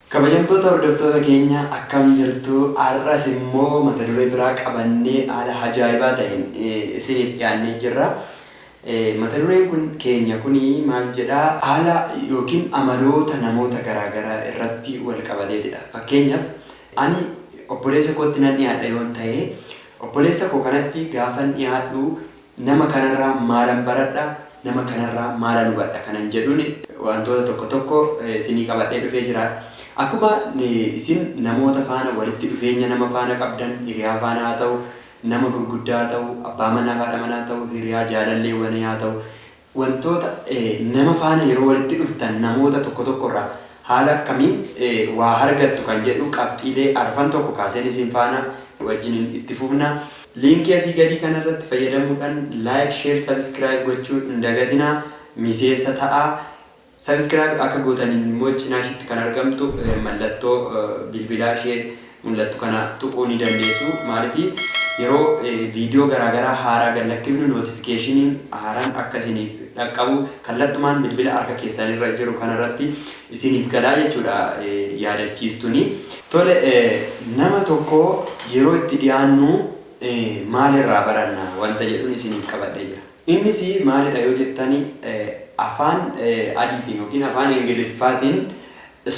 Kabajamtoota hordoftoota keenya akkam jirtu har'as immoo mata duree biraa qabannee haala ajaa'ibaa ta'een isiniif dhiyaannee jirra. Mata dureen kun keenya kuni maal jedhaa haala yookiin amaloota namoota garaagaraa irratti wal qabateedha. Fakkeenyaaf ani obboleessa kootti nan dhiyaadha yoon ta'e obboleessa koo kanatti gaafan dhiyaadhu nama kanarraa maalan baradha nama kanarraa maalan hubadha kanan jedhuun wantoota tokko tokko isinii qabadhee dhufee jira. Akkuma isin namoota faana walitti dhufeenya nama faana qabdan hiriyaa faana haa ta'u nama gurguddaa haa ta'u abbaa manaa haadha manaa haa ta'u hiriyaa jaalalleewwanii haa ta'u wantoota nama faana yeroo walitti dhuftan namoota tokko tokkorraa haala akkamiin waa argattu kan jedhu qabxiilee arfan tokko kaaseen isin faana wajjin itti fufna. Liinkii asii gadii kanarratti fayyadamuudhaan like, share, subscribe gochuu hin dagatinaa miseensa ta'aa. Subscribe akka gootaniin immoo cinaashitti kan argamtu mallattoo bilbilaa ishee mul'attu kana tuquu ni dandeessu. Maaliif yeroo viidiyoo garaagaraa haaraa gallakkifnu notifiikeeshiniin haaraan akka isiniif dhaqqabu kallattumaan bilbila harka keessanirra jiru kanarratti isiniif galaa jechuudha yaadachiistuni. Tole nama tokko yeroo itti dhiyaannu maalirraa baranna wanta jedhuun isiniif qabadhee jira. Innis maalidha yoo jettani afaan adiitiin yookiin afaan ingiliffaatiin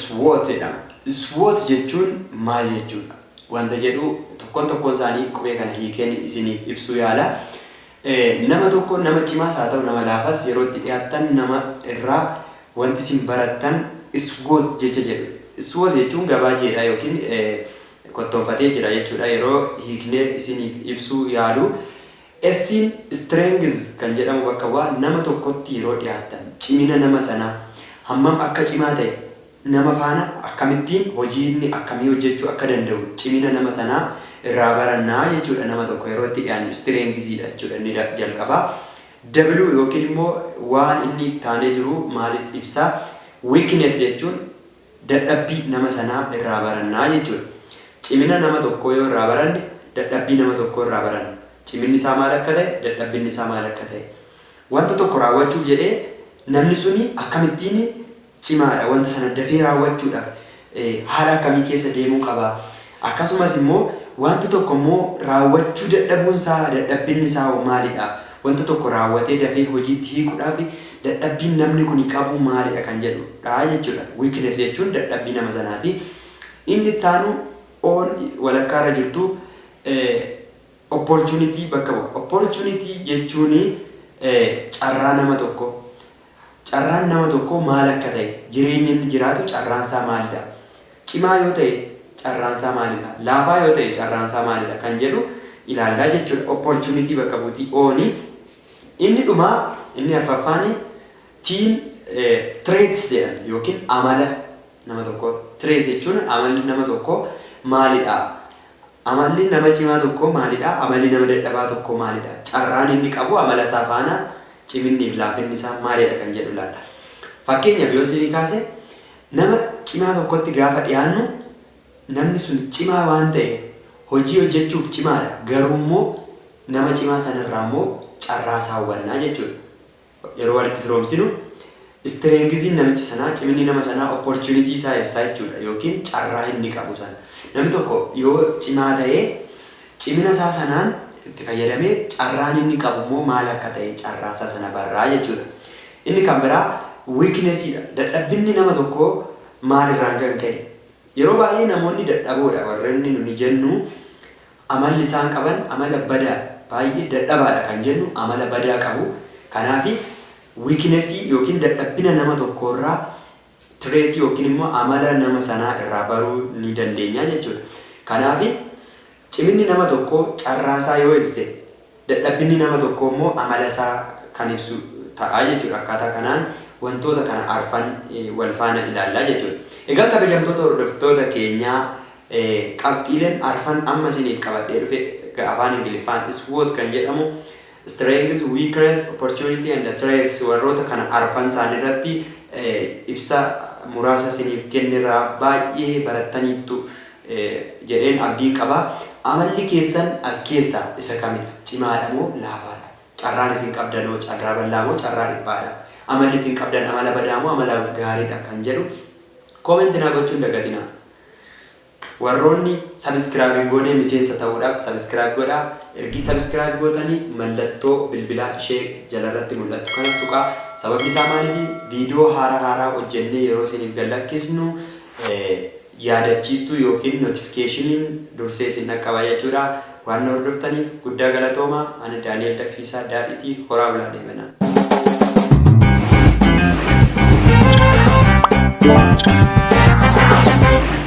SWOT jedhama. SWOT jechuun maal jechuudha? Wanta jedhu tokkoon isaanii qubee kana hiikeen isiniif ibsuu yaala. Nama tokko nama cimaas haa ta'u nama laafas yeroo itti dhiyaattan nama irraa wanti isin barattan SWOT jecha jedhu. SWOT jechuun gabaajeedha yookiin kottoonfatee jira jechuudha yeroo hiiknee isiniif ibsuu yaalu. Esin strengths kan jedhamu bakka waa nama tokkotti yeroo dhiyaatan cimina nama sanaa hammam akka cimaa ta'e nama faana akkamittiin hojii inni akkamii hojjechuu akka danda'u cimina nama sanaa irraa barannaa jechuudha. Nama tokko yeroo itti dhiyaannu strengthsdha jechuudha inni jalqabaa. W yookiin immoo waan inni taanee jiru maal ibsaa? Weakness jechuun dadhabbii nama sanaa irraa barannaa jechuudha. Cimina nama tokkoo yoo irraa baranne dadhabbii nama tokkoo irraa baranna. Ciminni isaa maal akka ta'e, dadhabbiin isaa maal akka ta'e. Wanta tokko raawwachuuf jedhee namni suni akkamittiin cimaadha wanta sana dafee raawwachuudhaaf haala akkamii keessa deemuu qaba. Akkasumas immoo wanta tokko immoo raawwachuu dadhabuun isaa dadhabbiin isaa maalidha? Wanta tokko raawwatee dafee hojiitti hiikuudhaaf dadhabbiin namni kun qabu maalidha kan jedhudha jechuudha. Weakness jechuun dadhabbii nama sanaati. Inni itti aanu on walakkaarra jirtu opportunity bakka bu'a. Opportunity jechuun carraa nama tokko. Carraan nama tokko maal akka ta'e jireenya inni jiraatu carraan isaa maalidha? Cimaa yoo ta'e carraan isaa maalidha? Laafaa yoo ta'e carraan isaa maalidha kan jedhu ilaallaa jechuudha. Opportunity bakka buutii ooni. Inni dhumaa inni arfaffaan traits jedhan yookiin amala nama tokko. Traits jechuun amalli nama tokko maalidha? Amalli nama cimaa tokko maalidha? Amalli nama dadhabaa tokko maalidha? Carraan inni qabu amala isaa faana ciminni fi laafinni isaa maalidha kan jedhu ilaalla. Fakkeenyaaf yoo isinii kaase nama cimaa tokkotti gaafa dhiyaannu namni sun cimaa waan ta'eef hojii hojjechuuf cimaadha. Garuu immoo nama cimaa sanarraa immoo carraa isaa hubannaa jechuudha. Yeroo walitti firoomsinu strengthsiin namichi sanaa ciminni nama sanaa opportunity isaa ibsaa jechuudha yookiin carraa inni qabu sana. Namni tokko yoo cimaa ta'ee cimina isaa sanaan itti fayyadamee carraan inni qabu immoo maal akka ta'e carraa isaa sana barraa jechuudha. Inni kan biraa weaknessidha. Dadhabbinni nama tokko maalirraan kan ka'e? Yeroo baay'ee namoonni dadhaboodha warreen nuni jennu amalli isaan qaban amala badaa baay'ee dadhabaadha kan jennu amala badaa qabu. Kanaaf weaknessii yookiin dadhabbina nama tokkorraa trait yookiin immoo amala nama sanaa irraa baruu ni dandeenya jechuudha. Kanaaf ciminni nama tokko carraa isaa yoo ibse dadhabbinni nama tokko immoo amala isaa kan ibsu ta'a jechuudha. Akkaataa kanaan wantoota kana arfan wal faana ilaallaa jechuudha. Egaa kabajamtoota hordoftoota keenyaa qabxiileen arfan amma isiniif qabadhee dhufe afaan Ingiliffaan SWOT kan jedhamu strengths, weakness, opportunity and traits warroota kana arfan isaaniirratti ibsa muraasa isiniif kennerraa baay'ee barattaniittu jedheen abdiin qaba. Amalli keessan as keessaa isa kamidha? Cimaadha moo laafaadha? Carraan isin qabdanoo carraa bal'aa moo carraa dhiphaadha? Amalli isin qabdan amala badaa moo amala gaariidha kan jedhu comment naa gochuun dagatina. Warroonni subscribe goone miseensa ta'uudhaaf subscribe godhaa. Ergi subscribe gootanii mallattoo bilbilaa ishee jalarratti mul'attu kana tuqaa. Sababni isaa maaliif viidiyoo haaraa hojjennee yeroo isiniif gallakkisnu yaadachiistuu yookiin notificationin dursee isin dhaqqaba jechuudha. Waan hordoftaniif guddaa galatoomaa. Ani Daani'el Daqsiisaa Daadhiitii horaa bulaa deemanaa.